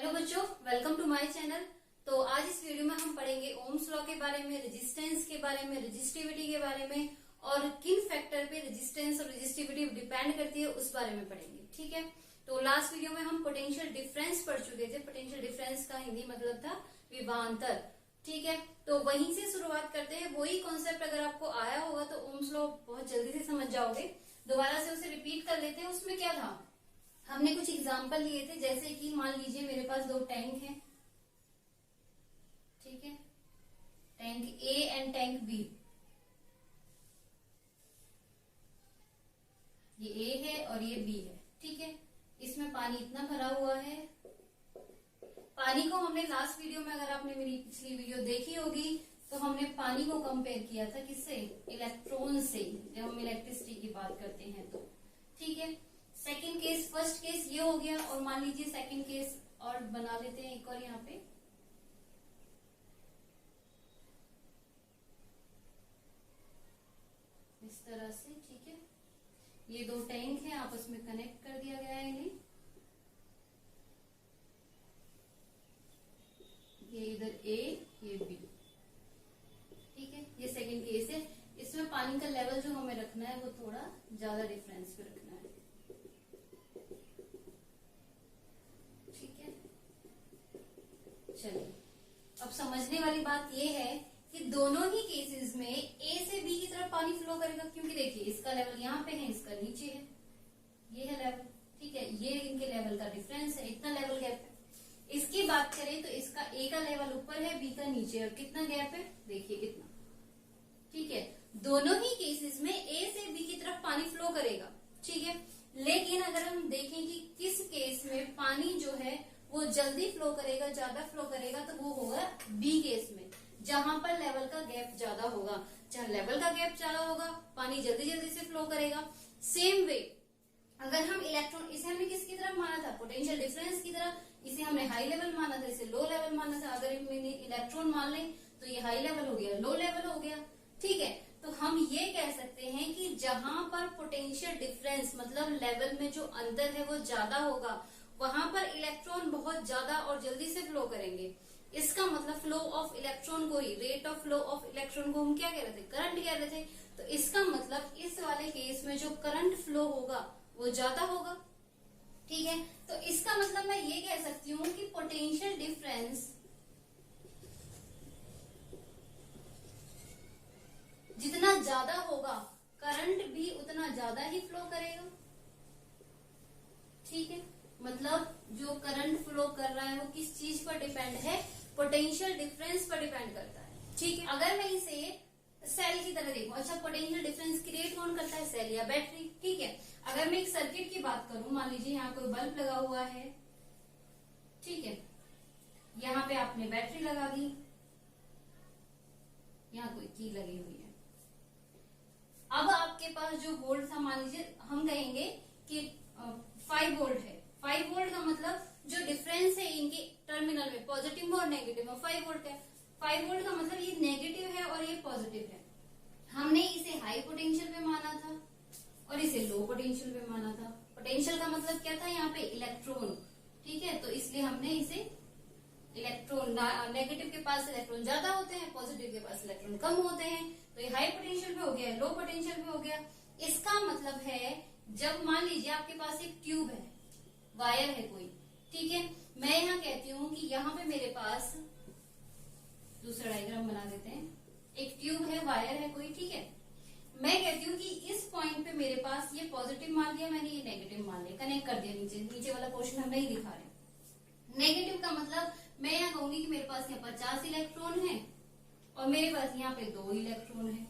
Hello बच्चों, welcome to my channel. तो आज इस वीडियो में हम पढ़ेंगे ओम्स लॉ के बारे में, रेजिस्टेंस के बारे में, रेजिस्टिविटी के बारे में और किन फैक्टर पे रेजिस्टेंस और रेजिस्टिविटी डिपेंड करती है उस बारे में पढ़ेंगे। ठीक है, तो लास्ट वीडियो में हम पोटेंशियल डिफरेंस पढ़ चुके थे। पोटेंशियल डिफरेंस का हिंदी मतलब था विभवांतर। ठीक है, तो वहीं से शुरुआत करते हैं। वही कॉन्सेप्ट अगर आपको आया होगा तो ओम्स लॉ बहुत जल्दी से समझ जाओगे। दोबारा से उसे रिपीट कर लेते हैं। उसमें क्या था, हमने कुछ एग्जाम्पल लिए थे, जैसे कि मान लीजिए मेरे पास दो टैंक हैं। ठीक है, tank A and tank B. ये ए है और ये बी है। ठीक है, इसमें पानी इतना भरा हुआ है। पानी को हमने लास्ट वीडियो में, अगर आपने मेरी पिछली वीडियो देखी होगी, तो हमने पानी को कंपेयर किया था किससे? इलेक्ट्रॉन से, जब हम इलेक्ट्रिसिटी की बात करते हैं तो। ठीक है, सेकंड केस, फर्स्ट केस ये हो गया, और मान लीजिए सेकंड केस और बना लेते हैं एक और यहाँ पे। इस तरह से। ठीक है, ये दो टैंक हैं, आपस में कनेक्ट कर दिया गया है इन्हें। ये इधर ए, ये बी। ठीक है, ये सेकंड केस है। इसमें पानी का लेवल जो हमें रखना है वो थोड़ा ज्यादा डिफरेंस पे रखना है। ठीक है, चलिए अब समझने वाली बात ये है कि दोनों ही केसेस में ए से बी की तरफ पानी फ्लो करेगा, क्योंकि देखिए इसका लेवल यहाँ पे है, इसका नीचे है, ये है लेवल। ठीक है, ये इनके लेवल का डिफरेंस है, इतना लेवल गैप है। इसकी बात करें तो इसका ए का लेवल ऊपर है, बी का नीचे है, और कितना गैप है देखिए, इतना। ठीक है, दोनों ही केसेस में ए से बी की तरफ पानी फ्लो करेगा। ठीक है, लेकिन अगर हम देखें कि किस केस में पानी जो है वो जल्दी फ्लो करेगा, ज्यादा फ्लो करेगा, तो वो होगा बी केस में, जहां पर लेवल का गैप ज्यादा होगा। जहां लेवल का गैप ज्यादा होगा, पानी जल्दी जल्दी से फ्लो करेगा। सेम वे अगर हम इलेक्ट्रॉन, इसे हमने किसकी तरफ माना था? पोटेंशियल डिफरेंस की तरफ। इसे हमने हाई लेवल माना था, इसे लो लेवल माना था। अगर मैंने इलेक्ट्रॉन मान लें तो ये हाई लेवल हो गया, लो लेवल हो गया। ठीक है, तो हम ये कह सकते हैं कि जहां पर पोटेंशियल डिफरेंस मतलब लेवल में जो अंतर है वो ज्यादा होगा, वहां पर इलेक्ट्रॉन बहुत ज्यादा और जल्दी से फ्लो करेंगे। इसका मतलब फ्लो ऑफ इलेक्ट्रॉन को ही, rate of flow of electron को हम क्या कह रहे थे? करंट कह रहे थे। तो इसका मतलब इस वाले केस में जो करंट फ्लो होगा वो ज्यादा होगा। ठीक है, तो इसका मतलब मैं ये कह सकती हूँ कि पोटेंशियल डिफरेंस जितना ज्यादा होगा, करंट भी उतना ज्यादा ही फ्लो करेगा। ठीक है, मतलब जो करंट फ्लो कर रहा है वो किस चीज पर डिपेंड है? पोटेंशियल डिफरेंस पर डिपेंड करता है। ठीक है, अगर मैं इसे सेल की तरह देखूं, अच्छा पोटेंशियल डिफरेंस क्रिएट कौन करता है? सेल या बैटरी। ठीक है, अगर मैं एक सर्किट की बात करूं, मान लीजिए यहाँ कोई बल्ब लगा हुआ है। ठीक है, यहाँ पे आपने बैटरी लगा दी, यहाँ कोई की लगी हुई है। अब आपके पास जो वोल्ट था, मान लीजिए हम कहेंगे कि 5 वोल्ट है। 5 वोल्ट का मतलब जो डिफरेंस है इनके टर्मिनल में, पॉजिटिव में और नेगेटिव में, 5 वोल्ट है। 5 वोल्ट का मतलब ये नेगेटिव है और ये पॉजिटिव है। हमने इसे हाई पोटेंशियल पे माना था और इसे लो पोटेंशियल पे माना था। पोटेंशियल का मतलब क्या था? यहाँ पे इलेक्ट्रॉन। ठीक है, तो इसलिए हमने इसे इलेक्ट्रॉन, नेगेटिव के पास इलेक्ट्रॉन ज्यादा होते हैं, पॉजिटिव के पास इलेक्ट्रॉन कम होते हैं। तो ये हाई पोटेंशियल पे हो गया, लो पोटेंशियल पे हो गया। इसका मतलब है जब मान लीजिए आपके पास एक ट्यूब है, वायर है कोई। ठीक है, मैं यहाँ कहती हूँ कि यहाँ पे मेरे पास, दूसरा डायग्राम बना देते हैं, एक ट्यूब है, वायर है कोई। ठीक है, मैं कहती हूँ कि इस पॉइंट पे मेरे पास ये पॉजिटिव मान लिया मैंने, ये नेगेटिव मान लिया, कनेक्ट कर दिया। नीचे वाला पोर्शन हम नहीं दिखा रहे। नेगेटिव का मतलब मैं यहाँ कहूंगी कि मेरे पास यहाँ 50 इलेक्ट्रॉन है और मेरे पास यहाँ पे 2 इलेक्ट्रॉन है।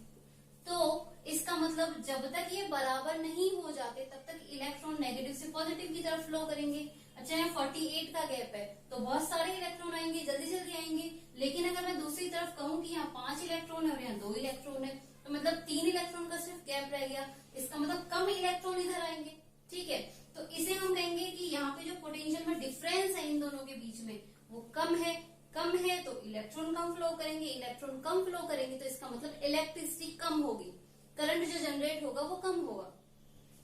तो इसका मतलब जब तक ये बराबर नहीं हो जाते तब तक इलेक्ट्रॉन नेगेटिव से पॉजिटिव की तरफ फ्लो करेंगे। अच्छा, यहाँ 48 का गैप है तो बहुत सारे इलेक्ट्रॉन आएंगे, जल्दी जल्दी आएंगे। लेकिन अगर मैं दूसरी तरफ कहूँ कि यहाँ 5 इलेक्ट्रॉन है और यहाँ 2 इलेक्ट्रॉन है, तो मतलब 3 इलेक्ट्रॉन का सिर्फ गैप रह गया। इसका मतलब कम इलेक्ट्रॉन इधर आएंगे। ठीक है, तो इसे हम कहेंगे कि यहाँ पे जो पोटेंशियल में डिफरेंस है इन दोनों के बीच में वो कम है। कम है तो इलेक्ट्रॉन कम फ्लो करेंगे, इलेक्ट्रॉन कम फ्लो करेंगे तो इसका मतलब इलेक्ट्रिसिटी कम होगी, करंट जो जनरेट होगा वो कम होगा।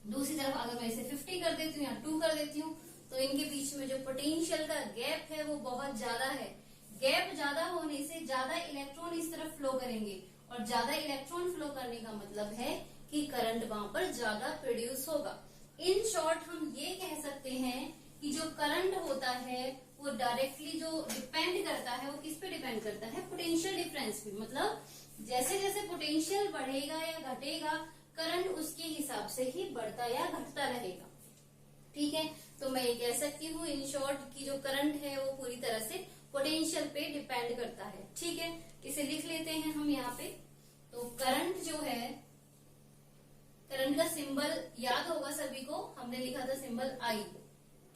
दूसरी तरफ अगर मैं इसे 50 कर देती हूँ या 2 कर देती हूँ तो इनके बीच में जो पोटेंशियल का गैप है वो बहुत ज्यादा है। गैप ज्यादा होने से ज्यादा इलेक्ट्रॉन इस तरफ फ्लो करेंगे, और ज्यादा इलेक्ट्रॉन फ्लो करने का मतलब है कि करंट वहां पर ज्यादा प्रोड्यूस होगा। इन शॉर्ट हम ये कह सकते हैं कि जो करंट होता है वो डायरेक्टली जो डिपेंड करता है वो किस पे डिपेंड करता है, पोटेंशियल डिफरेंस पे। मतलब जैसे जैसे पोटेंशियल बढ़ेगा या घटेगा, करंट उसके हिसाब से ही बढ़ता या घटता रहेगा। ठीक है, तो मैं ये कह सकती हूँ इन शॉर्ट की जो करंट है वो पूरी तरह से पोटेंशियल पे डिपेंड करता है। ठीक है, इसे लिख लेते हैं हम यहाँ पे। तो करंट जो है, करंट का सिंबल याद होगा सभी को, हमने लिखा था सिंबल आई।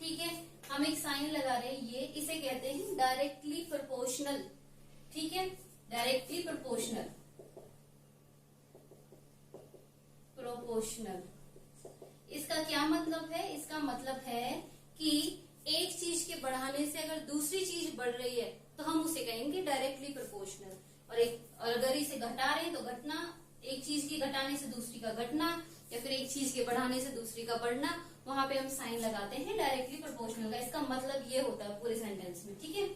ठीक है, हम एक साइन लगा रहे हैं, ये इसे कहते हैं डायरेक्टली प्रोपोर्शनल। ठीक है, डायरेक्टली प्रोपोर्शनल, प्रोपोर्शनल। इसका क्या मतलब है? इसका मतलब है कि एक चीज के बढ़ाने से अगर दूसरी चीज बढ़ रही है तो हम उसे कहेंगे डायरेक्टली प्रोपोर्शनल, और अगर इसे घटा रहे हैं तो घटना, एक चीज की घटाने से दूसरी का घटना, या फिर एक चीज के बढ़ाने से दूसरी का बढ़ना, वहां पे हम साइन लगाते हैं डायरेक्टली प्रोपोर्शनल का। इसका मतलब ये होता है पूरे सेंटेंस में। ठीक है,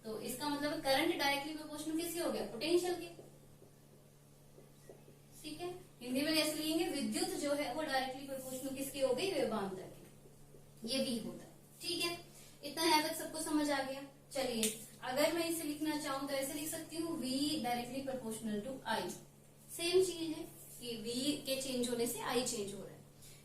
तो इसका मतलब करंट डायरेक्टली प्रोपोर्शनल किसके हो गया? पोटेंशियल के। ठीक है, हिंदी में कैसे लिखेंगे? विद्युत जो है वो डायरेक्टली प्रोपोर्शनल किसकी हो गई? विभवांतर की। ये भी होता है। ठीक है, इतना यहाँ तक सबको समझ आ गया। चलिए, अगर मैं इसे लिखना चाहूं तो ऐसे लिख सकती हूँ, V directly proportional to I। Same चीज है कि V के चेंज होने से I चेंज हो रहा है।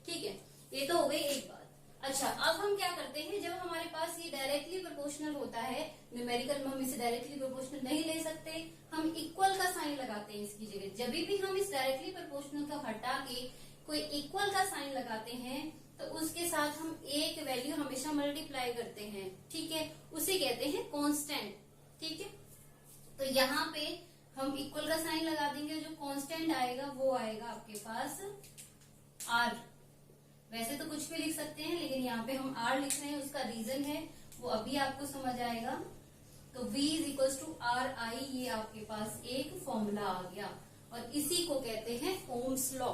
ठीक है, ये तो हो गई एक बात। अच्छा, अब हम क्या करते हैं, जब हमारे पास ये डायरेक्टली प्रोपोर्शनल होता है, न्यूमेरिकल में हम इसे डायरेक्टली प्रोपोर्शनल नहीं ले सकते, हम इक्वल का साइन लगाते हैं इसकी जगह। जब भी हम इस डायरेक्टली प्रोपोर्शनल को हटा के कोई इक्वल का साइन लगाते हैं तो उसके साथ हम एक वैल्यू हमेशा मल्टीप्लाई करते हैं। ठीक है, उसे कहते हैं कांस्टेंट। ठीक है, तो यहाँ पे हम इक्वल का साइन लगा देंगे, जो कांस्टेंट आएगा वो आएगा आपके पास R। वैसे तो कुछ भी लिख सकते हैं, लेकिन यहाँ पे हम R लिख रहे हैं, उसका रीजन है वो अभी आपको समझ आएगा। तो V is equal to RI, ये आपके पास एक फॉर्मूला आ गया, और इसी को कहते हैं ओम्स लॉ।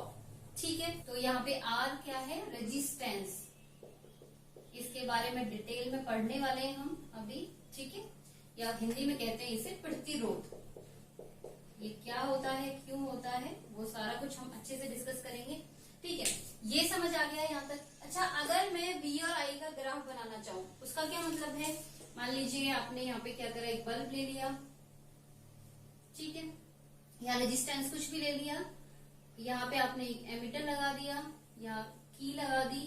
ठीक है, तो यहाँ पे R क्या है? रेजिस्टेंस। इसके बारे में डिटेल में पढ़ने वाले हैं हम अभी। ठीक है, या हिंदी में कहते हैं इसे प्रतिरोध। ये क्या होता है, क्यों होता है, वो सारा कुछ हम अच्छे से डिस्कस करेंगे। ठीक है, ये समझ आ गया यहाँ तक। अच्छा, अगर मैं V और I का ग्राफ बनाना चाहूँ, उसका क्या मतलब है? मान लीजिए आपने यहाँ पे क्या करा, एक बल्ब ले लिया। ठीक है, या रेजिस्टेंस कुछ भी ले लिया, यहाँ पे आपने एक एमीटर लगा दिया या की लगा दी,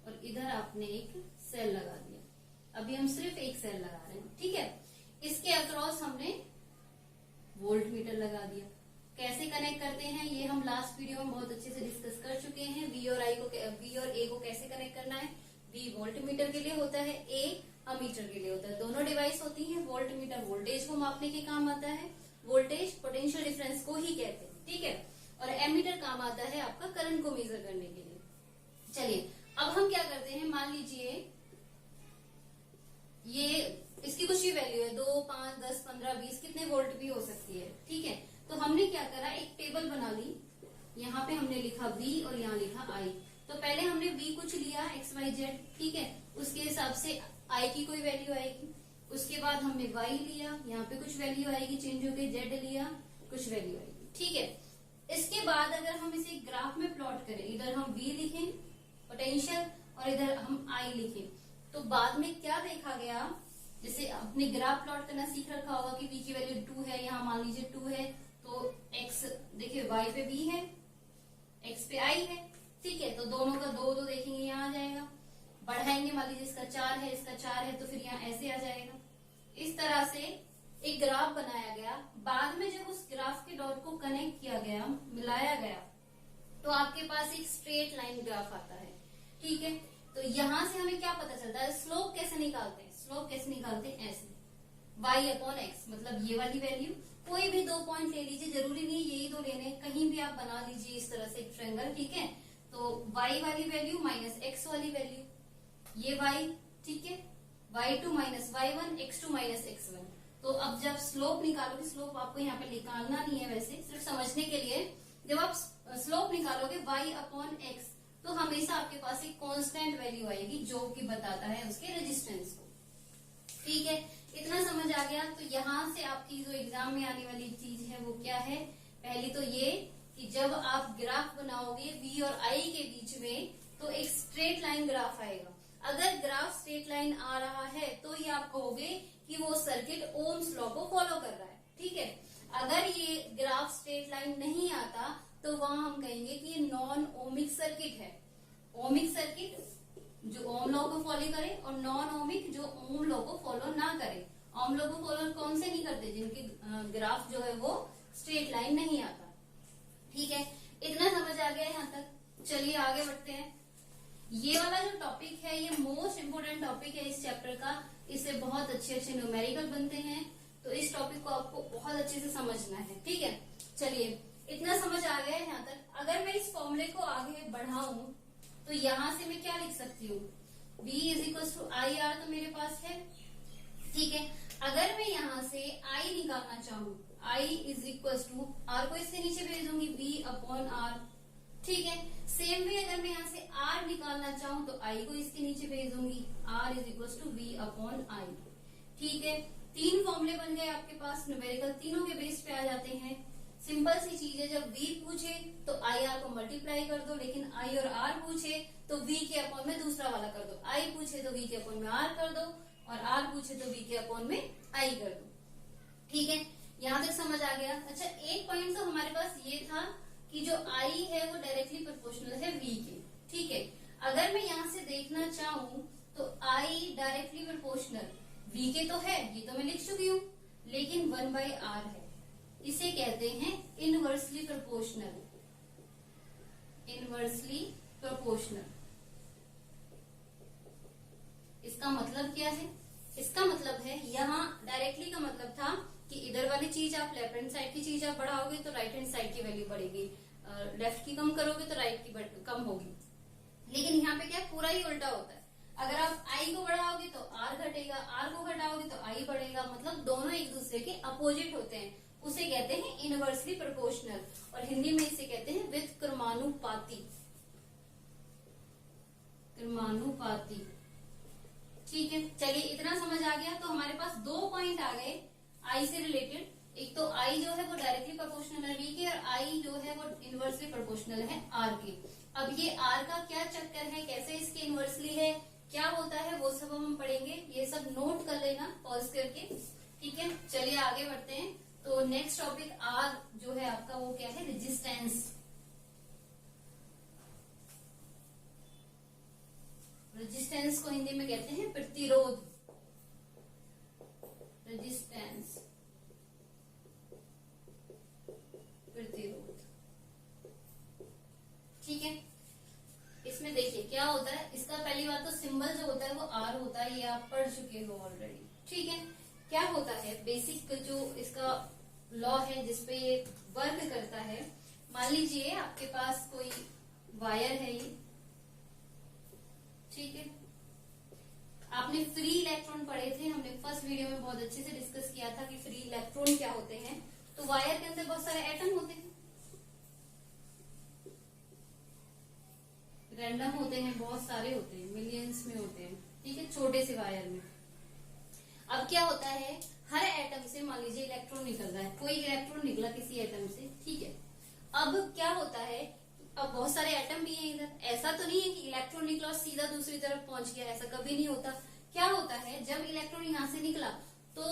और इधर आपने एक सेल लगा दिया। अभी हम सिर्फ एक सेल लगा रहे हैं। ठीक है, इसके अक्रॉस हमने वोल्ट मीटर लगा दिया। कैसे कनेक्ट करते हैं ये हम लास्ट वीडियो में बहुत अच्छे से डिस्कस कर चुके हैं। V और A को कैसे कनेक्ट करना है। V वोल्ट मीटर के लिए होता है, A अमीटर के लिए होता है। दोनों डिवाइस होती हैं। वोल्ट मीटर वोल्टेज को मापने के काम आता है, वोल्टेज पोटेंशियल डिफरेंस को ही कहते हैं। ठीक है, और एमीटर काम आता है आपका करंट को मेजर करने के लिए। चलिए, अब हम क्या करते हैं, मान लीजिए ये इसकी कुछ भी वैल्यू है, 2, 5, 10, 15, 20, कितने वोल्ट भी हो सकती है। ठीक है, तो हमने क्या करा, एक टेबल बना ली। यहाँ पे हमने लिखा V और यहाँ लिखा I। तो पहले हमने V कुछ लिया XYZ। ठीक है, उसके हिसाब से I की कोई वैल्यू आएगी। उसके बाद हमने Y लिया, यहाँ पे कुछ वैल्यू आएगी, चेंज होके Z लिया, कुछ वैल्यू आएगी। ठीक है, इसके बाद अगर हम इसे ग्राफ में प्लॉट करें, इधर हम V लिखें पोटेंशियल और इधर हम I लिखें, तो बाद में क्या देखा गया, जैसे अपने ग्राफ प्लॉट करना सीख रखा होगा कि V की वैल्यू 2 है, यहाँ मान लीजिए 2 है, तो X देखिए Y पे V है, X पे I है। ठीक है, तो दोनों का 2 2 देखेंगे, यहाँ आ जाएगा। बढ़ाएंगे, मान लीजिए इसका 4 है, इसका 4 है, तो फिर यहाँ ऐसे आ जाएगा। इस तरह से एक ग्राफ बनाया गया। बाद में जब उस ग्राफ के डॉट को कनेक्ट किया गया, मिलाया गया, तो आपके पास एक स्ट्रेट लाइन ग्राफ आता है। ठीक है, तो यहाँ से हमें क्या पता चलता है, स्लोप कैसे निकालते हैं। स्लोप कैसे निकालते हैं, ऐसे y/x, मतलब ये वाली वैल्यू। कोई भी 2 पॉइंट ले लीजिए, जरूरी नहीं यही 2 लेने, कहीं भी आप बना लीजिए इस तरह से एक ट्रायंगल। ठीक है, तो y वाली वैल्यू माइनस x वाली वैल्यू, ये y। ठीक है, y2 minus y1, x2 minus x1। तो अब जब स्लोप निकालोगे, स्लोप आपको यहाँ पे निकालना नहीं है, वैसे सिर्फ समझने के लिए, जब आप स्लोप निकालोगे y/x, तो हमेशा आपके पास एक कांस्टेंट वैल्यू आएगी जो कि बताता है उसके रेजिस्टेंस को। ठीक है, इतना समझ आ गया। तो यहाँ से आपकी जो एग्जाम में आने वाली चीज है वो क्या है, पहली तो ये कि जब आप ग्राफ बनाओगे V और I के बीच में तो एक स्ट्रेट लाइन ग्राफ आएगा। अगर ग्राफ स्ट्रेट लाइन आ रहा है तो ये आप कहोगे कि वो सर्किट ओम्स लॉ को फॉलो कर रहा है। ठीक है, अगर ये ग्राफ स्ट्रेट लाइन नहीं आता तो वहां हम कहेंगे कि ये नॉन ओमिक सर्किट है। ओमिक सर्किट जो ओम लॉ को फॉलो करे और नॉन ओमिक जो ओम लॉ को फॉलो ना करे। ओम लॉ को फॉलो कौन से नहीं करते, जिनकी ग्राफ जो है वो स्ट्रेट लाइन नहीं आता। ठीक है, इतना समझ आ गया यहाँ तक। चलिए आगे बढ़ते हैं। ये वाला जो टॉपिक है ये मोस्ट इम्पोर्टेंट टॉपिक है इस चैप्टर का। इससे बहुत अच्छे अच्छे न्यूमेरिकल बनते हैं, तो इस टॉपिक को आपको बहुत अच्छे से समझना है। ठीक है, चलिए इतना समझ आ गया है यहाँ तक। अगर मैं इस फॉर्मूले को आगे बढ़ाऊं तो यहाँ से मैं क्या लिख सकती हूँ, V = IR तो मेरे पास है। ठीक है, अगर मैं यहाँ से I निकालना चाहूँ, I = R को इससे नीचे भेज दूंगी V/R। ठीक है, सेम वे अगर मैं यहाँ से R निकालना चाहूँ तो I को इसके नीचे भेज दूंगी R = V/I। ठीक है, तीन फॉर्मूले बन गए आपके पास, न्यूमेरिकल तीनों के बेस पे आ जाते हैं। सिंपल सी चीज है, जब V पूछे तो IR को मल्टीप्लाई कर दो, लेकिन I और R पूछे तो V के अपॉन में दूसरा वाला कर दो। I पूछे तो V के अपॉन में R कर दो और R पूछे तो V के अपॉन में I कर दो। ठीक है, यहाँ तक समझ आ गया। अच्छा, एक पॉइंट तो हमारे पास ये था कि जो I है वो डायरेक्टली प्रोपोर्शनल है V के। ठीक है, अगर मैं यहाँ से देखना चाहूँ तो I डायरेक्टली प्रोपोर्शनल V के तो है, ये तो मैं लिख चुकी हूँ, लेकिन 1/R है। इसे कहते हैं इनवर्सली प्रोपोर्शनल। इनवर्सली प्रोपोर्शनल इसका मतलब क्या है? इसका मतलब है, यहाँ डायरेक्टली का मतलब था कि इधर वाली चीज आप लेफ्ट हैंड साइड की चीज आप बढ़ाओगे तो राइट हैंड साइड की वैल्यू बढ़ेगी, लेफ्ट की कम करोगे तो राइट की कम होगी। लेकिन यहाँ पे क्या पूरा ही उल्टा होता है। अगर आप I को बढ़ाओगे तो R घटेगा, R को घटाओगे तो I बढ़ेगा, मतलब दोनों एक दूसरे के अपोजिट होते हैं। उसे कहते हैं इनवर्सली प्रोपोर्शनल, और हिंदी में इसे कहते हैं विद क्रमानुपाती। क्रमानुपाती। ठीक है, चलिए इतना समझ आ गया। तो हमारे पास दो पॉइंट आ गए I से रिलेटेड। एक तो I जो है वो डायरेक्टली प्रोपोर्शनल है V के, और I जो है वो इनवर्सली प्रोपोर्शनल है R के। अब ये R का क्या चक्कर है, कैसे इसके इनवर्सली है, क्या होता है, वो सब हम पढ़ेंगे। ये सब नोट कर लेना पॉज करके। ठीक है, चलिए आगे बढ़ते हैं। तो नेक्स्ट टॉपिक R जो है आपका वो क्या है, रेजिस्टेंस। रेजिस्टेंस को हिंदी में कहते हैं प्रतिरोध। रेजिस्टेंस, प्रतिरोध। ठीक है, इसमें देखिए क्या होता है। इसका पहली बात तो सिंबल जो होता है वो R होता है, ये आप पढ़ चुके हो ऑलरेडी। ठीक है, क्या होता है बेसिक जो इसका लॉ है जिसपे ये वर्क करता है। मान लीजिए आपके पास कोई वायर है ये, ठीक है, आपने फ्री इलेक्ट्रॉन पढ़े थे, हमने फर्स्ट वीडियो में बहुत अच्छे से डिस्कस किया था कि फ्री इलेक्ट्रॉन क्या होते हैं। तो वायर के अंदर बहुत सारे एटम होते हैं, रैंडम होते हैं, बहुत सारे होते हैं, मिलियंस में होते हैं। ठीक है, छोटे से वायर में। अब क्या होता है, हर एटम से मान लीजिए इलेक्ट्रॉन निकल रहा है, कोई इलेक्ट्रॉन निकला किसी एटम से। ठीक है, अब क्या होता है, अब बहुत सारे एटम भी हैं इधर। ऐसा तो नहीं है कि इलेक्ट्रॉन निकला और सीधा दूसरी तरफ पहुंच गया, ऐसा कभी नहीं होता। क्या होता है, जब इलेक्ट्रॉन यहाँ से निकला तो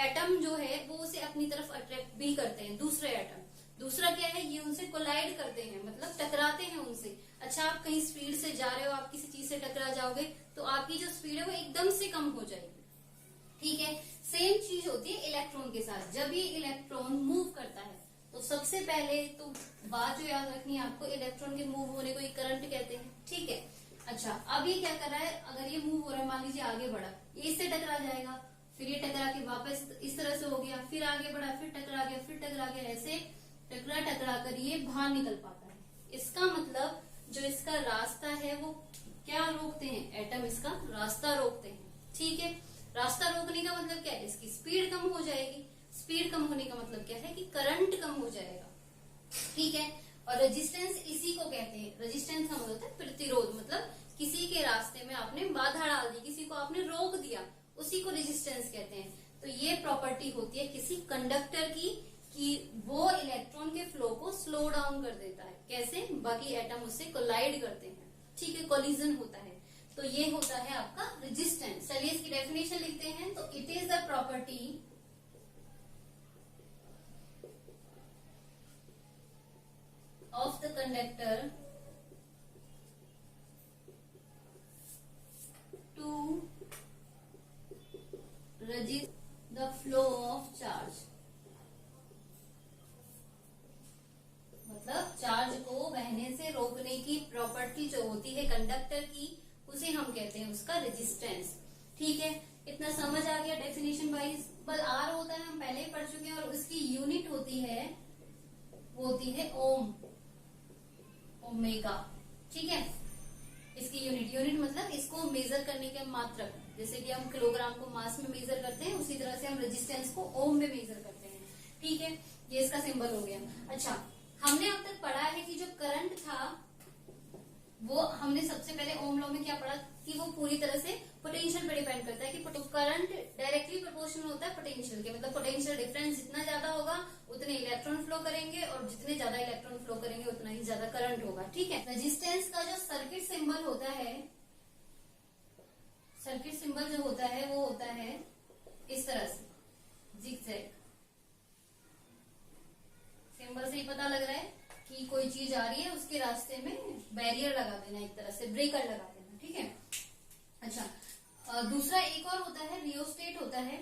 एटम जो है वो उसे अपनी तरफ अट्रैक्ट भी करते हैं, दूसरे एटम। दूसरा क्या है, ये उनसे कोलाइड करते हैं, मतलब टकराते हैं उनसे। अच्छा, आप कहीं स्पीड से जा रहे हो, आप किसी चीज से टकरा जाओगे तो आपकी जो स्पीड है वो एकदम से कम हो जाएगी। ठीक है, सेम चीज होती है इलेक्ट्रॉन के साथ। जब ये इलेक्ट्रॉन मूव करता है तो सबसे पहले तो बात जो याद रखनी है आपको, इलेक्ट्रॉन के मूव होने को करंट कहते हैं। ठीक है, अच्छा अब ये क्या कर रहा है, अगर ये मूव हो रहा है, मान लीजिए आगे बढ़ा, ये इससे टकरा जाएगा, फिर ये टकरा के वापस इस तरह से हो गया, फिर आगे बढ़ा, फिर टकरा गया, फिर टकरा गया, ऐसे टकरा टकरा कर ये बाहर निकल पाता है। इसका मतलब जो इसका रास्ता है वो क्या रोकते हैं, एटम इसका रास्ता रोकते हैं। ठीक है, रास्ता रोकने का मतलब क्या है, इसकी स्पीड कम हो जाएगी। स्पीड कम होने का मतलब क्या है कि करंट कम हो जाएगा। ठीक है, और रेजिस्टेंस इसी को कहते हैं, रेजिस्टेंस का मतलब होता है प्रतिरोध, मतलब किसी के रास्ते में आपने बाधा डाल दी, किसी को आपने रोक दिया, उसी को रेजिस्टेंस कहते हैं। तो ये प्रॉपर्टी होती है किसी कंडक्टर की कि वो इलेक्ट्रॉन के फ्लो को स्लो डाउन कर देता है। कैसे? बाकी एटम उससे कोलाइड करते हैं, ठीक है, कोलिजन होता है। तो ये होता है आपका रेजिस्टेंस। चलिए इसकी डेफिनेशन लिखते हैं। तो it is the property of the conductor to resist the flow of charge, मतलब चार्ज को बहने से रोकने की प्रॉपर्टी जो होती है कंडक्टर की, उसे हम कहते हैं उसका रेजिस्टेंस। ठीक है, इतना समझ आ गया डेफिनेशन वाइज। बल आर होता है, हम पहले ही पढ़ चुके हैं, और उसकी यूनिट होती है, वो होती है ओम, ओमेगा। ठीक है, इसकी यूनिट मतलब इसको मेजर करने के मात्रक, जैसे कि हम किलोग्राम को मास में मेजर करते हैं, उसी तरह से हम रेजिस्टेंस को ओम में मेजर करते हैं। ठीक है, ये इसका सिंबल हो गया। अच्छा, हमने अब तक पढ़ा है कि जो करंट था वो हमने सबसे पहले ओम लॉ में क्या पढ़ा कि वो पूरी तरह से पोटेंशियल पे डिपेंड करता है, कि करंट डायरेक्टली प्रोपोर्शनल होता है पोटेंशियल के, मतलब पोटेंशियल डिफरेंस जितना ज्यादा होगा उतने इलेक्ट्रॉन फ्लो करेंगे, और जितने ज्यादा इलेक्ट्रॉन फ्लो करेंगे उतना ही ज्यादा करंट होगा। ठीक है, रेजिस्टेंस का जो सर्किट सिंबल होता है, सर्किट सिंबल जो होता है वो होता है इस तरह से जिगजैग सिंबल से ही पता लग रहा है कि कोई चीज आ रही है, उसके रास्ते में बैरियर लगा देना, एक तरह से ब्रेकर लगा देना। ठीक है, अच्छा, दूसरा एक और होता है रियोस्टेट होता है,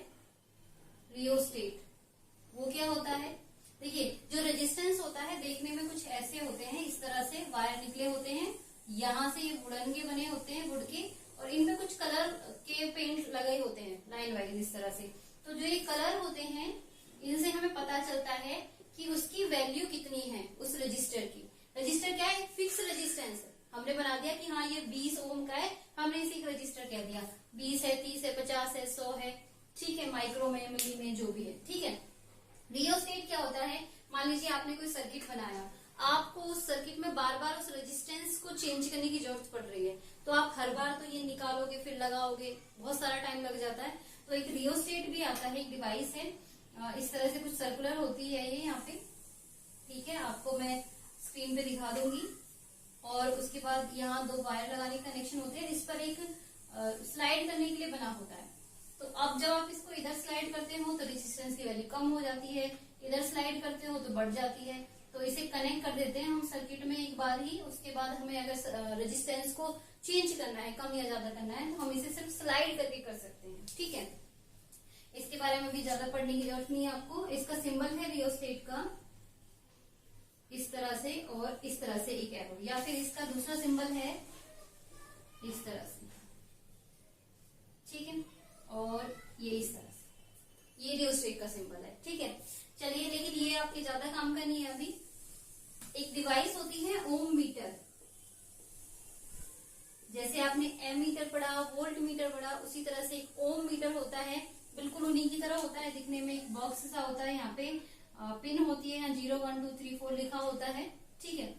रियोस्टेट। वो क्या होता है? देखिए, जो रेजिस्टेंस होता है देखने में कुछ ऐसे होते हैं, इस तरह से वायर निकले होते हैं, यहाँ से ये वुडन के बने होते हैं, वुड के, और इनमें कुछ कलर के पेंट लगे होते हैं लाइन वाइज इस तरह से। तो जो ये कलर होते हैं, इनसे हमें पता चलता है कि उसकी वैल्यू कितनी है उस रजिस्टर की। रजिस्टर क्या है? फिक्स रेजिस्टेंस है। हमने बना दिया कि हाँ ये 20 ओम का है, हमने इसे एक रजिस्टर कह दिया। 20 है, 30 है, 50 है, 100 है, ठीक है, माइक्रो में, मिली में, जो भी है। ठीक है, रियोस्टेट क्या होता है? मान लीजिए आपने कोई सर्किट बनाया, आपको उस सर्किट में बार बार उस रेजिस्टेंस को चेंज करने की जरूरत पड़ रही है, तो आप हर बार तो ये निकालोगे फिर लगाओगे, बहुत सारा टाइम लग जाता है। तो एक रियोस्टेट भी आता है, एक डिवाइस है, इस तरह से कुछ सर्कुलर होती है ये यहाँ पे। ठीक है, आपको मैं स्क्रीन पे दिखा दूंगी। और उसके बाद यहाँ 2 वायर लगाने का कनेक्शन होते हैं, इस पर एक स्लाइड करने के लिए बना होता है। तो अब जब आप इसको इधर स्लाइड करते हो तो रेजिस्टेंस की वैल्यू कम हो जाती है, इधर स्लाइड करते हो तो बढ़ जाती है। तो इसे कनेक्ट कर देते हैं हम सर्किट में एक बार ही। उसके बाद हमें अगर रेजिस्टेंस को चेंज करना है, कम या ज्यादा करना है, तो हम इसे सिर्फ स्लाइड करके कर सकते हैं। ठीक है, इसके बारे में भी ज्यादा पढ़ने की जरूरत नहीं है आपको। इसका सिंबल है रियोस्टेट का इस तरह से, और इस तरह से एक एरो, या फिर इसका दूसरा सिंबल है इस तरह से। ठीक है, और ये इस तरह से, ये रियोस्टेट का सिंबल है। ठीक है, चलिए, लेकिन ये आपके ज्यादा काम का नहीं है अभी। एक डिवाइस होती है ओम मीटर, जैसे आपने एम मीटर पढ़ा, वोल्ट मीटर पढ़ा, उसी तरह से एक ओम मीटर होता है, बिल्कुल उन्हीं की तरह होता है दिखने में। एक बॉक्स सा होता है, यहाँ पे पिन होती है, यहाँ 0 1 2 3 4 लिखा होता है। ठीक है,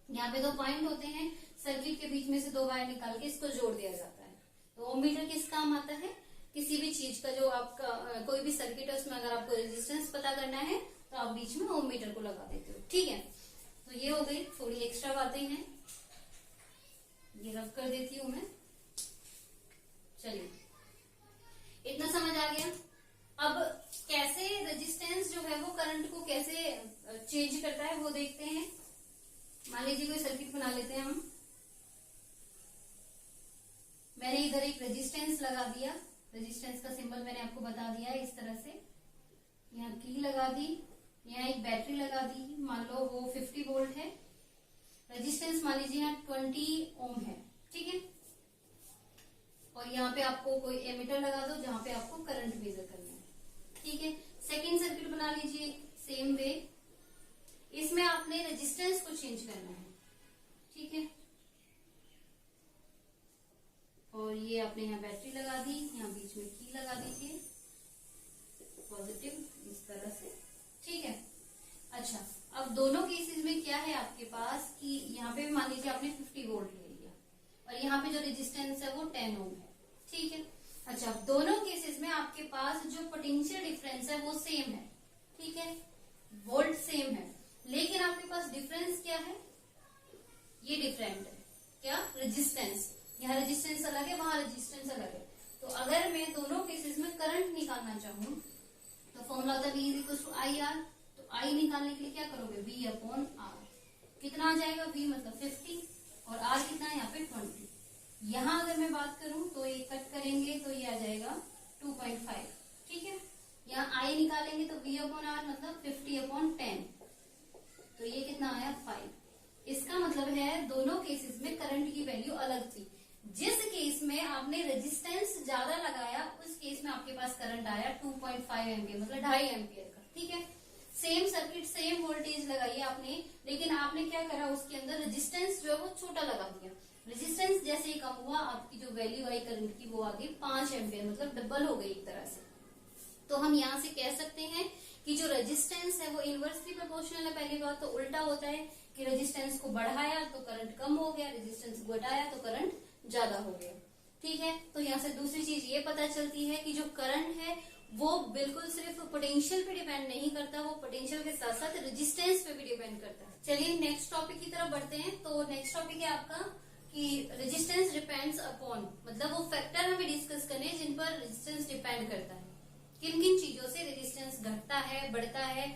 यहाँ पे 2 पॉइंट होते हैं, सर्किट के बीच में से 2 वायर निकाल के इसको जोड़ दिया जाता है। तो ओम मीटर किस काम आता है? किसी भी चीज का जो आपका कोई भी सर्किट है उसमें अगर आपको रेजिस्टेंस पता करना है तो आप बीच में ओम मीटर को लगा देते हो। ठीक है, तो ये हो गई, थोड़ी एक्स्ट्रा बातें हैं, ये रब कर देती हूं मैं। चलिए, इतना समझ आ गया। अब कैसे रेजिस्टेंस जो है वो करंट को कैसे चेंज करता है वो देखते हैं। मान लीजिए कोई सर्किट बना लेते हैं हम, मैंने इधर एक रेजिस्टेंस लगा दिया, रेजिस्टेंस का सिंबल मैंने आपको बता दिया है इस तरह से। यहाँ की लगा दी, यहाँ एक बैटरी लगा दी, मान लो वो 50 वोल्ट है, रेजिस्टेंस मान लीजिए यहाँ 20 ओम है। ठीक है, और यहाँ पे आपको कोई एमीटर लगा दो जहां पे आपको करंट मेजर करना है। ठीक है, सेकेंड सर्किट बना लीजिए सेम वे, इसमें आपने रेजिस्टेंस को चेंज करना है। ठीक है, और ये आपने यहाँ बैटरी लगा दी, यहाँ बीच में की लगा दीजिए पॉजिटिव इस तरह से। ठीक है, अच्छा, अब दोनों केसेस में क्या है आपके पास कि यहाँ पे मान लीजिए आपने 50 वोल्ट ले लिया और यहाँ पे जो रेजिस्टेंस है वो 10 ओम है, ठीक है। अच्छा, दोनों केसेस में आपके पास जो पोटेंशियल डिफरेंस है वो सेम है, ठीक है, वोल्ट सेम है, लेकिन आपके पास डिफरेंस क्या है, ये डिफरेंट है, क्या, रेजिस्टेंस। यहाँ रेजिस्टेंस अलग है, वहां रेजिस्टेंस अलग है। तो अगर मैं दोनों केसेस में करंट निकालना चाहूँ तो फॉर्मूला होता है V is to I R. तो I निकालने के लिए क्या करोगे, V अपॉन आर। कितना आ जाएगा, V मतलब 50 और R कितना है यहाँ पे 20। यहाँ अगर मैं बात करूं तो ये कट करेंगे तो ये आ जाएगा 2.5, ठीक है। यहाँ I निकालेंगे तो V अपॉन आर मतलब 50 अपॉन 10, तो ये कितना आया 5। इसका मतलब है दोनों केसेस में करंट की वैल्यू अलग थी। जिस केस में आपने रेजिस्टेंस ज्यादा लगाया उस केस में आपके पास करंट आया 2.5 एम्पियर मतलब 2.5 एम्पियर का, ठीक है। सेम सर्किट सेम वोल्टेज लगाई आपने, लेकिन आपने क्या करा, उसके अंदर रेजिस्टेंस जो है वो छोटा लगा दिया। रेजिस्टेंस जैसे ही कम हुआ आपकी जो वैल्यू आई करंट की वो आ गई 5 एम्पियर, मतलब डबल हो गई एक तरह से। तो हम यहाँ से कह सकते हैं कि जो रेजिस्टेंस है वो इनवर्सली प्रोपोर्शनल है। पहली बात तो उल्टा होता है कि रेजिस्टेंस को बढ़ाया तो करंट कम हो गया, रेजिस्टेंस को घटाया तो करंट ज्यादा हो गया, ठीक है। तो यहाँ से दूसरी चीज ये पता चलती है कि जो करंट है वो बिल्कुल सिर्फ पोटेंशियल पे डिपेंड नहीं करता, वो पोटेंशियल के साथ साथ रेजिस्टेंस पे भी डिपेंड करता है। चलिए नेक्स्ट टॉपिक की तरफ बढ़ते हैं। तो नेक्स्ट टॉपिक है आपका कि रेजिस्टेंस डिपेंड्स अपॉन, मतलब वो फैक्टर हमें डिस्कस करने हैं जिन पर रेजिस्टेंस डिपेंड करता है। किन किन चीजों से रेजिस्टेंस घटता है, बढ़ता है,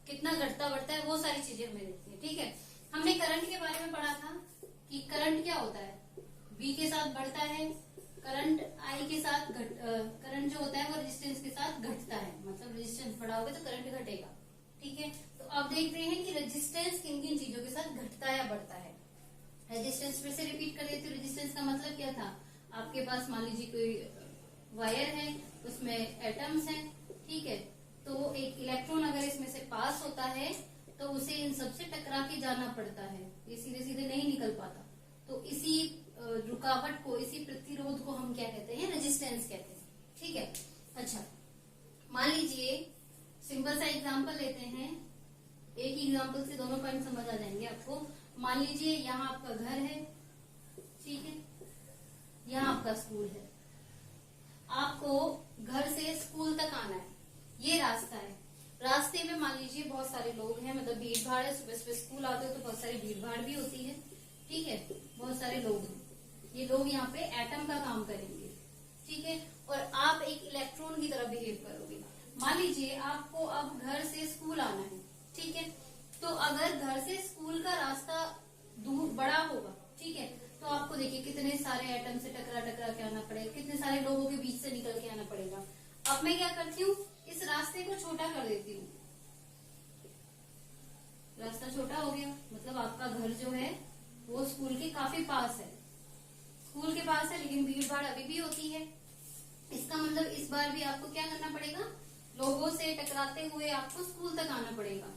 कितना घटता बढ़ता है, वो सारी चीजें हमें देखती है, ठीक है। हमने करंट के बारे में पढ़ा था कि करंट क्या होता है, V के साथ बढ़ता है, करंट I के साथ करंट जो होता है वो रेजिस्टेंस के साथ घटता है, मतलब रेजिस्टेंस बढ़ा होगा तो करंट घटेगा, ठीक है। तो अब देखते हैं कि रेजिस्टेंस किन किन चीजों के साथ घटता या बढ़ता है। रेजिस्टेंस फिर से रिपीट कर देती हूँ। रेजिस्टेंस का मतलब क्या था, आपके पास मान लीजिए कोई वायर है, उसमें एटम्स हैं, ठीक है। तो एक इलेक्ट्रॉन अगर इसमें से पास होता है तो उसे इन सबसे टकरा के जाना पड़ता है, ये सीधे सीधे नहीं निकल पाता। तो इसी रुकावट को, इसी प्रतिरोध को हम क्या कहते हैं, रेजिस्टेंस कहते हैं, ठीक है। अच्छा, मान लीजिए सिंपल सा एग्जांपल लेते हैं, एक ही एग्जांपल से दोनों पॉइंट समझ आ जाएंगे आपको। मान लीजिए यहाँ आपका घर है, ठीक है, यहाँ आपका स्कूल है, आपको घर से स्कूल तक आना है, ये रास्ता है। रास्ते में मान लीजिए बहुत सारे लोग हैं, मतलब भीड़ भाड़ है, सुबह सुबह स्कूल आते हो तो बहुत सारी भीड़ भाड़ भी होती है, ठीक है, बहुत सारे लोग हैं। ये लोग यहाँ पे एटम का काम करेंगे, ठीक है, और आप एक इलेक्ट्रॉन की तरह बिहेव करोगे। मान लीजिए आपको अब घर से स्कूल आना है, ठीक है, तो अगर घर से स्कूल का रास्ता दूर बड़ा होगा, ठीक है, तो आपको देखिए कितने सारे एटम से टकरा टकरा के आना पड़ेगा, कितने सारे लोगों के बीच से निकल के आना पड़ेगा। अब मैं क्या करती हूँ, इस रास्ते को छोटा कर देती हूँ, रास्ता छोटा हो गया, मतलब आपका घर जो है वो स्कूल के काफी पास है, स्कूल के पास है, लेकिन भीड़ भाड़ अभी भी होती है। इसका मतलब इस बार भी आपको क्या करना पड़ेगा, लोगों से टकराते हुए आपको स्कूल तक आना पड़ेगा।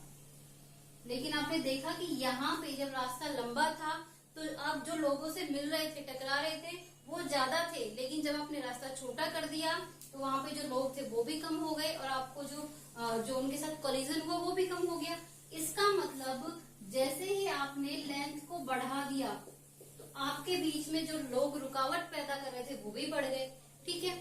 लेकिन आपने देखा कि यहाँ पे जब रास्ता लंबा था तो अब जो लोगों से मिल रहे थे, टकरा रहे थे, वो ज्यादा थे, लेकिन जब आपने रास्ता छोटा कर दिया तो वहां पे जो लोग थे वो भी कम हो गए और आपको जो उनके साथ कोलिजन हुआ वो भी कम हो गया। इसका मतलब जैसे ही आपने लेंथ को बढ़ा दिया तो आपके बीच में जो लोग रुकावट पैदा कर रहे थे वो भी बढ़ गए, ठीक है।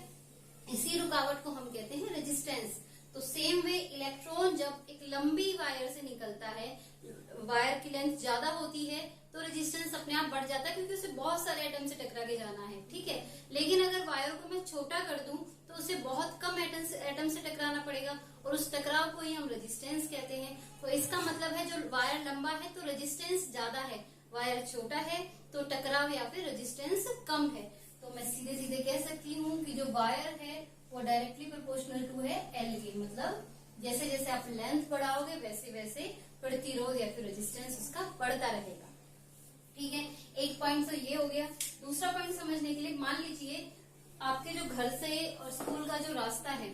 इसी रुकावट को हम कहते हैं रेजिस्टेंस। तो सेम वे इलेक्ट्रॉन जब एक लंबी वायर से निकलता है, वायर की लेंथ ज्यादा होती है तो रेजिस्टेंस अपने आप बढ़ जाता है, क्योंकि उसे बहुत सारे एटम से टकरा के जाना है, ठीक है। लेकिन अगर वायर को मैं छोटा कर दूं तो उसे बहुत कम एटम से टकराना पड़ेगा और उस टकराव को ही हम रेजिस्टेंस कहते हैं। तो इसका मतलब है जो वायर लंबा है तो रेजिस्टेंस ज्यादा है, वायर छोटा है तो टकराव या फिर रेजिस्टेंस कम है। तो मैं सीधे सीधे कह सकती हूँ कि जो वायर है वो डायरेक्टली प्रोपोर्शनल टू है एल के, मतलब जैसे जैसे आप लेंथ बढ़ाओगे वैसे वैसे प्रतिरोध या फिर रेजिस्टेंस उसका बढ़ता रहेगा, ठीक है। एक पॉइंट तो ये हो गया। दूसरा पॉइंट समझने के लिए, मान लीजिए आपके जो घर से और स्कूल का जो रास्ता है,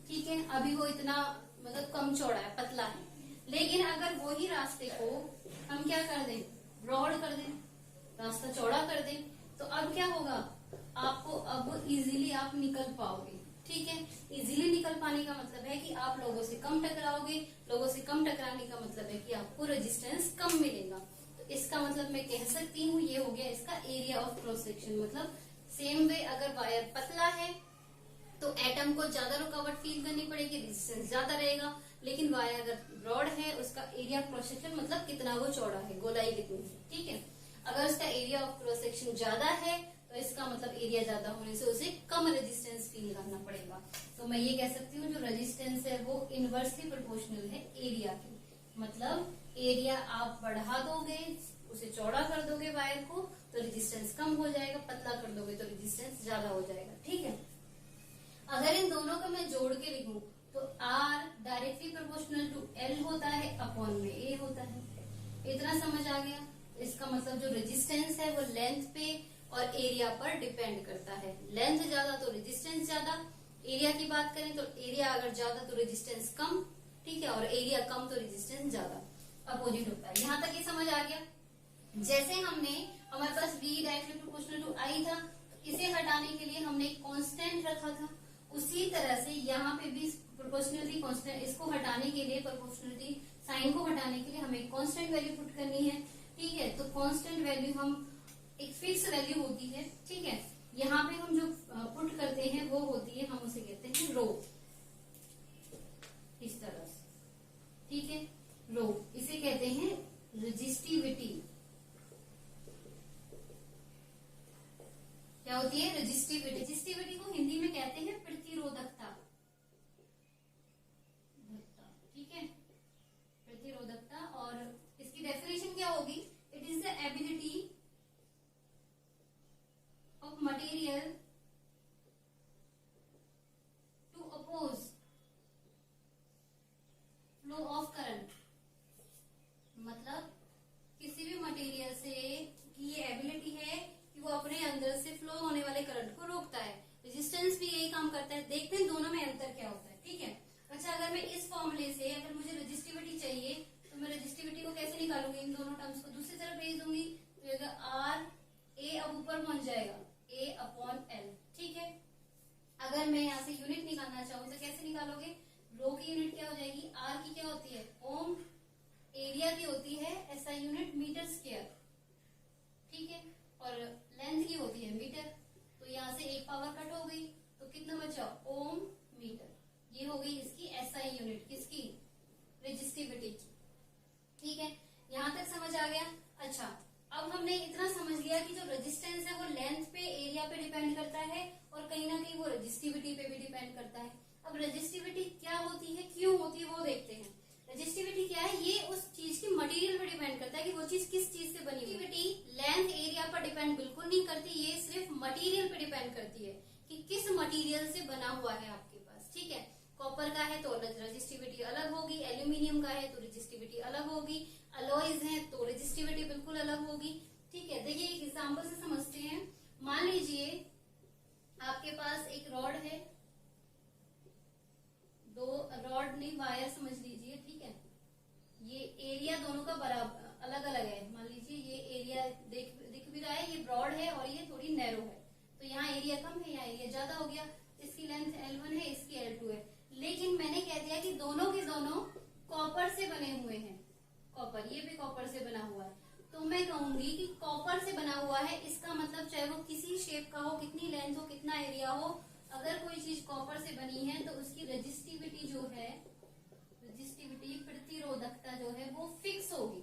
ठीक है, अभी वो इतना मतलब कम चौड़ा है, पतला है, लेकिन अगर वही रास्ते को हम क्या कर दें, ब्रॉड कर दें, रास्ता चौड़ा कर दें, तो अब क्या होगा, आपको अब इजीली आप निकल पाओगे, ठीक है। इजीली निकल निकल पाने का मतलब है कि आप लोगों से कम टकराओगे, लोगों से कम टकराने का मतलब है कि आपको रेजिस्टेंस कम मिलेगा। तो इसका मतलब मैं कह सकती हूँ ये हो गया इसका एरिया ऑफ क्रॉस सेक्शन। मतलब सेम वे अगर वायर पतला है तो एटम को ज्यादा रुकावट फील करनी पड़ेगी, रेजिस्टेंस ज्यादा रहेगा। लेकिन वायर अगर ब्रॉड है उसका एरिया क्रॉस सेक्शन मतलब कितना वो चौड़ा है, गोलाई कितनी है, ठीक है। अगर उसका एरिया ऑफ क्रॉस सेक्शन ज्यादा है तो इसका मतलब एरिया ज्यादा होने से उसे कम रेजिस्टेंस फील करना पड़ेगा। तो मैं ये कह सकती हूँ जो रेजिस्टेंस है वो इनवर्सली प्रोपोर्शनल है एरिया के। मतलब एरिया आप बढ़ा दोगे, उसे चौड़ा कर दोगे वायर को तो रेजिस्टेंस कम हो जाएगा, पतला कर दोगे तो रेजिस्टेंस ज्यादा हो जाएगा, ठीक है। अगर इन दोनों को मैं जोड़ के लिखूं तो R directly proportional to L होता है अपॉन में A होता है। इतना समझ आ गया। इसका मतलब जो रेजिस्टेंस है वो लेंथ पे और एरिया पर डिपेंड करता है। लेंथ ज्यादा तो रेजिस्टेंस ज्यादा, एरिया की बात करें तो एरिया अगर ज्यादा तो रेजिस्टेंस कम, ठीक है, और एरिया कम तो रेजिस्टेंस ज्यादा, अपोजिट होता है। यहाँ तक ये समझ आ गया। जैसे हमने हमारे पास V directly proportional to I था, इसे हटाने के लिए हमने एक कांस्टेंट रखा था, उसी तरह से यहाँ पे भी प्रोपोर्शनलिटी कांस्टेंट, इसको हटाने के लिए प्रोपोर्शनलिटी साइन को हटाने के लिए हमें कांस्टेंट वैल्यू पुट करनी है, ठीक है। तो कांस्टेंट वैल्यू हम एक फिक्स वैल्यू होती है, ठीक है। यहाँ पे हम जो पुट करते हैं वो होती है, हम उसे कहते हैं रो, इस तरह से, ठीक है। रो इसे कहते हैं रेजिस्टिविटी। क्या होती है रेजिस्टिविटी? रेजिस्टिविटी को हिंदी में कहते हैं प्रतिरोधकता, ठीक है, प्रतिरोधकता। और इसकी डेफिनेशन क्या होगी? It is the ability of material to oppose flow of current. मतलब किसी भी मटेरियल से की ये एबिलिटी है कि वो अपने अंदर से फ्लो होने वाले करंट को रोकता है। रेजिस्टेंस भी यही काम करता है। देखते हैं दोनों में अंतर क्या होता है, ठीक है। अच्छा, अगर मैं इस फॉर्मूले से अगर मुझे रेजिस्टिविटी चाहिए तो मैं रेजिस्टिविटी को कैसे निकालूंगी? इन दोनों टर्म्स को दूसरी तरफ भेज दूंगी तो आर ए अब ऊपर पहुंच जाएगा ए अपॉन एल, ठीक है। अगर मैं यहाँ से यूनिट निकालना चाहूँ तो कैसे निकालोगे? रो की यूनिट क्या हो जाएगी? आर की क्या होती है? ओम। एरिया की होती है एसआई यूनिट मीटर स्क्वायर, ठीक है। और लेंथ की होती है मीटर। तो यहाँ से एक पावर कट हो गई तो कितना बचा? ओम मीटर। ये हो गई इसकी एसआई यूनिट, किसकी? रेजिस्टिविटी की, ठीक है। यहाँ तक समझ आ गया। अच्छा, अब हमने इतना समझ लिया कि जो रेजिस्टेंस है वो लेंथ पे, एरिया पे डिपेंड करता है और कहीं ना कहीं वो रेजिस्टिविटी पे भी डिपेंड करता है। अब रेजिस्टिविटी क्या होती है, क्यों होती है, वो देखते हैं। रेजिस्टिविटी क्या है? ये उस चीज की मटेरियल पर डिपेंड करता है कि वो चीज किस चीज से बनी हुई है। रेजिस्टिविटी लेंथ एरिया पर डिपेंड बिल्कुल नहीं करती, ये सिर्फ मटेरियल पे डिपेंड करती है कि किस मटेरियल से बना हुआ है आपके पास, ठीक है। कॉपर का है तो रेजिस्टिविटी अलग होगी, एल्यूमिनियम का है तो रेजिस्टिविटी अलग होगी, अलॉयज है तो रेजिस्टिविटी बिल्कुल अलग होगी, ठीक है। देखिए एक एग्जांपल से समझते हैं। मान लीजिए आपके पास एक रॉड है, दो रॉड नहीं वायर समझ लीजिए, ठीक है। ये एरिया दोनों का बराबर अलग अलग है। मान लीजिए ये एरिया दिख भी रहा है, ये ब्रॉड है और ये थोड़ी नैरो है, तो यहाँ एरिया कम है, यहाँ एरिया ज्यादा हो गया। इसकी लेंथ L1 है, इसकी L2 है। लेकिन मैंने कह दिया कि दोनों के दोनों कॉपर से बने हुए हैं, कॉपर, ये भी कॉपर से बना हुआ है, तो मैं कहूंगी कि कॉपर से बना हुआ है, इसका मतलब चाहे वो किसी शेप का हो, कितनी लेंथ हो, कितना एरिया हो, अगर कोई चीज कॉपर से बनी है तो उसकी रेजिस्टिविटी जो है, रेजिस्टिविटी प्रतिरोधकता जो है वो फिक्स होगी,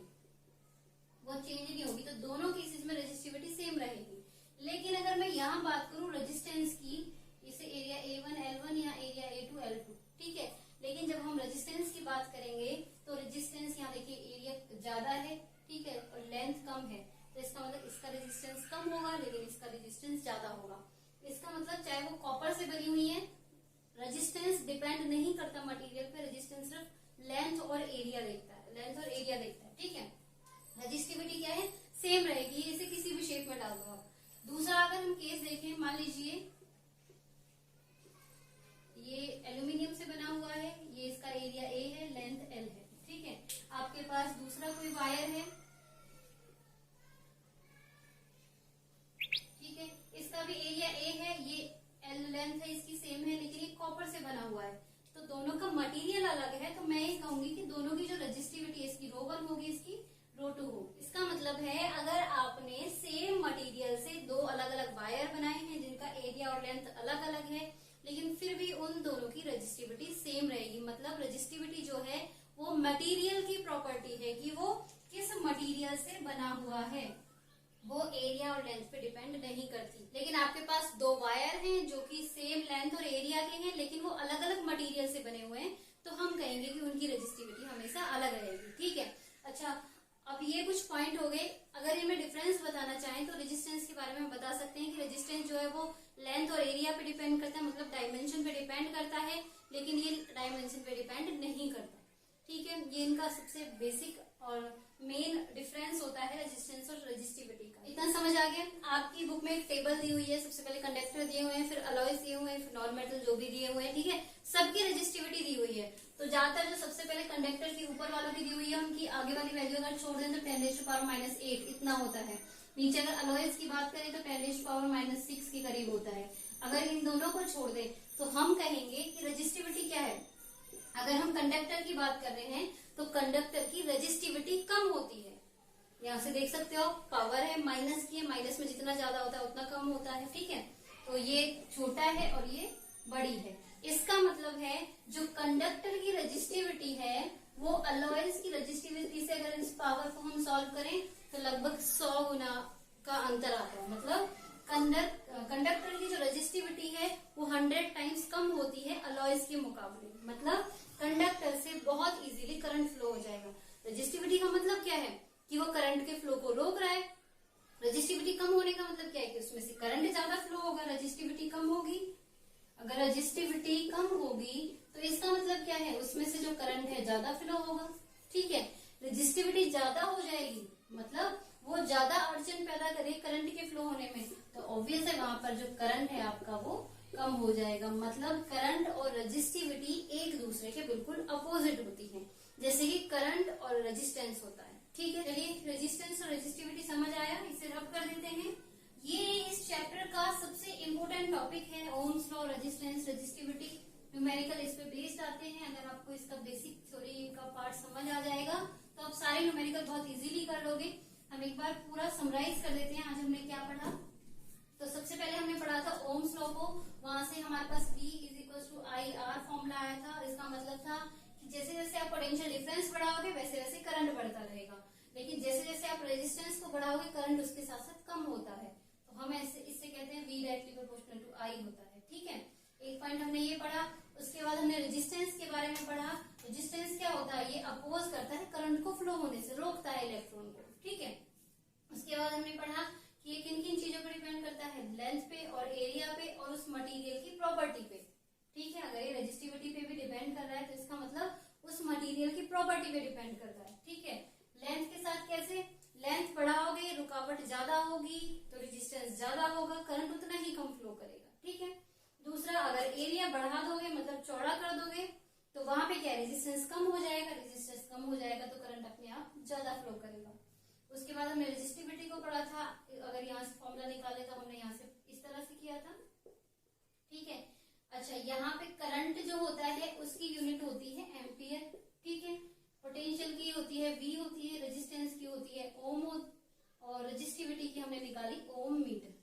वो चेंज नहीं होगी। तो दोनों केसेस में रेजिस्टिविटी सेम रहेगी। लेकिन अगर मैं यहाँ बात करूं रेजिस्टेंस की, इसे एरिया A1 L1 या एरिया A2 L2, ठीक है। लेकिन जब हम रेजिस्टेंस की बात करेंगे तो रेजिस्टेंस यहाँ देखिए एरिया ज्यादा है, ठीक है, और लेंथ कम है, तो इसका मतलब इसका रेजिस्टेंस कम होगा लेकिन इसका रेजिस्टेंस ज्यादा होगा। इसका मतलब चाहे वो कॉपर से बनी हुई है, रेजिस्टेंस डिपेंड नहीं करता मटेरियल पे, रेजिस्टेंस सिर्फ लेंथ और एरिया देखता है, लेंथ और एरिया देखता है, ठीक है। रेजिस्टिविटी क्या है? सेम रहेगी, इसे किसी भी शेप में डाल दो आप। दूसरा अगर हम केस देखें, मान लीजिए ये एल्यूमिनियम से बना हुआ है, ये इसका एरिया A है, लेंथ L है, ठीक है। आपके पास दूसरा कोई वायर है, ठीक है, इसका भी एरिया A है, ये L लेंथ है, इसकी सेम है, लेकिन ये कॉपर से बना हुआ है, तो दोनों का मटेरियल अलग है, तो मैं ये कहूंगी कि दोनों की जो रजिस्टिविटी है, इसकी रो1 होगी, इसकी रो2 होगी। इसका मतलब है अगर आपने सेम मटेरियल से दो अलग अलग वायर बनाए हैं जिनका एरिया और लेंथ अलग अलग है, लेकिन फिर भी उन दोनों की रजिस्टिविटी सेम रहेगी। मतलब रजिस्टिविटी जो है वो मटेरियल की प्रॉपर्टी है कि वो किस मटेरियल से बना हुआ है, वो एरिया और लेंथ पे डिपेंड नहीं करती। लेकिन आपके पास दो वायर हैं जो कि सेम लेंथ और एरिया के हैं, लेकिन वो अलग अलग मटेरियल से बने हुए हैं, तो हम कहेंगे कि उनकी रजिस्टिविटी हमेशा अलग रहेगी। ठीक है। अच्छा, अब ये कुछ पॉइंट हो गए। अगर इनमें डिफरेंस बताना चाहें तो रेजिस्टेंस के बारे में हम बता सकते हैं कि रेजिस्टेंस जो है वो लेंथ और एरिया पे डिपेंड करता है, मतलब डायमेंशन पे डिपेंड करता है, लेकिन ये डायमेंशन पे डिपेंड नहीं करता। ठीक है, ये इनका सबसे बेसिक और मेन डिफरेंस होता है रेजिस्टेंस और रेजिस्टिविटी का। इतना समझ आ गया। आपकी बुक में एक टेबल दी हुई है, सबसे पहले कंडक्टर दिए हुए हैं, फिर अलॉयज दिए हुए हैं, फिर नॉन मेटल जो भी दिए हुए हैं। ठीक है, सबकी रेजिस्टिविटी दी हुई है। तो ज्यादातर जो सबसे पहले कंडक्टर की ऊपर वालों की दी हुई है, उनकी आगे वाली वैल्यू अगर छोड़ दें तो 10⁻⁸ इतना होता है। नीचे अगर अलॉयज की बात करें तो 10⁻�6 के करीब होता है। अगर इन दोनों को छोड़ दें तो हम कहेंगे कि रेजिस्टिविटी क्या है। अगर हम कंडक्टर की बात कर रहे हैं तो कंडक्टर की रेजिस्टिविटी कम होती है। यहाँ से देख सकते हो, पावर है, माइनस की है, माइनस में जितना ज्यादा होता है उतना कम होता है। ठीक है, तो ये छोटा है और ये बड़ी है। इसका मतलब है जो कंडक्टर की रेजिस्टिविटी है वो अलॉयज की रेजिस्टिविटी से, अगर इस पावर को हम सॉल्व करें तो लगभग 100 गुना का अंतर आता है। मतलब कंडक्टर की जो रेजिस्टिविटी है वो 100 टाइम्स कम होती है अलॉयज के मुकाबले। मतलब कंडक्टर से बहुत इजीली करंट फ्लो हो जाएगा। रेजिस्टिविटी का मतलब क्या है कि वो करंट के फ्लो को रोक रहा है। रेजिस्टिविटी कम होने का मतलब क्या है कि उसमें से करंट ज्यादा फ्लो होगा, रेजिस्टिविटी कम होगी। अगर रेजिस्टिविटी कम होगी तो इसका मतलब क्या है, उसमें से जो करंट है ज्यादा फ्लो होगा। ठीक है, रेजिस्टिविटी ज्यादा हो जाएगी मतलब वो ज्यादा अड़चन पैदा करे करंट के फ्लो होने में, तो ऑब्वियस है वहां पर जो करंट है आपका वो कम हो जाएगा। मतलब करंट और रेजिस्टिविटी एक दूसरे के बिल्कुल अपोजिट होती है, जैसे कि करंट और रेजिस्टेंस होता है। ठीक है, चलिए रेजिस्टेंस और रेजिस्टिविटी समझ आया, इसे रब कर देते हैं। ये इस चैप्टर का सबसे इम्पोर्टेंट टॉपिक है, Ohm's law, resistance, resistivity. Numerical इस पे बेस्ड आते हैं। अगर आपको इसका बेसिक थ्योरी का पार्ट समझ आ जाएगा तो आप सारे न्यूमेरिकल बहुत इजीली कर लोगे। हम एक बार पूरा समराइज कर देते हैं आज हमने क्या पढ़ा। तो सबसे पहले हमने पढ़ा था ओम्स लॉ को। वहां से हमारे पास V = IR फॉर्मूला आया था। इसका मतलब था कि जैसे जैसे आप पोटेंशियल डिफरेंस बढ़ाओगे वैसे वैसे करंट बढ़ता रहेगा, लेकिन जैसे जैसे आप रेजिस्टेंस को बढ़ाओगे करंट उसके साथ साथ कम होता है। तो हम इससे कहते हैं V = I होता है। ठीक है, एक पॉइंट हमने ये पढ़ा। उसके बाद हमने रेजिस्टेंस के बारे में पढ़ा। रेजिस्टेंस क्या होता है, ये अपोज करता है करंट को फ्लो होने से, रोकता है इलेक्ट्रॉन को। ठीक है, उसके बाद हमने पढ़ा कि ये किन किन चीजों पर डिपेंड करता है, लेंथ पे और एरिया पे और उस मटेरियल की प्रॉपर्टी पे। ठीक है, अगर ये रेजिस्टिविटी पे भी डिपेंड कर रहा है तो इसका मतलब उस मटेरियल की प्रॉपर्टी पे डिपेंड करता है। ठीक है, लेंथ के साथ कैसे, लेंथ बढ़ाओगे रुकावट ज्यादा होगी तो रेजिस्टेंस ज्यादा होगा, करंट उतना ही कम फ्लो करेगा। ठीक है, दूसरा अगर एरिया बढ़ा दोगे मतलब चौड़ा कर दोगे तो वहां पे क्या, रेजिस्टेंस कम हो जाएगा, रेजिस्टेंस कम हो जाएगा तो करंट अपने आप ज्यादा फ्लो करेगा। उसके बाद हमने रेजिस्टिविटी को पढ़ा था। अगर यहाँ से फॉर्मूला निकाले तो हमने यहाँ से इस तरह से किया था। ठीक है, अच्छा यहाँ पे करंट जो होता है उसकी यूनिट होती है एम्पियर। ठीक है, पोटेंशियल की होती है V होती है, रेजिस्टेंस की होती है ओम, और रेजिस्टिविटी की हमने निकाली ओम मीटर।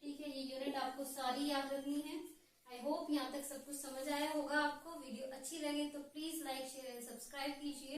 ठीक है, ये यूनिट आपको सारी याद रखनी है। आई होप यहाँ तक सब कुछ समझ आया होगा आपको। वीडियो अच्छी लगे तो please like, share and subscribe कीजिए।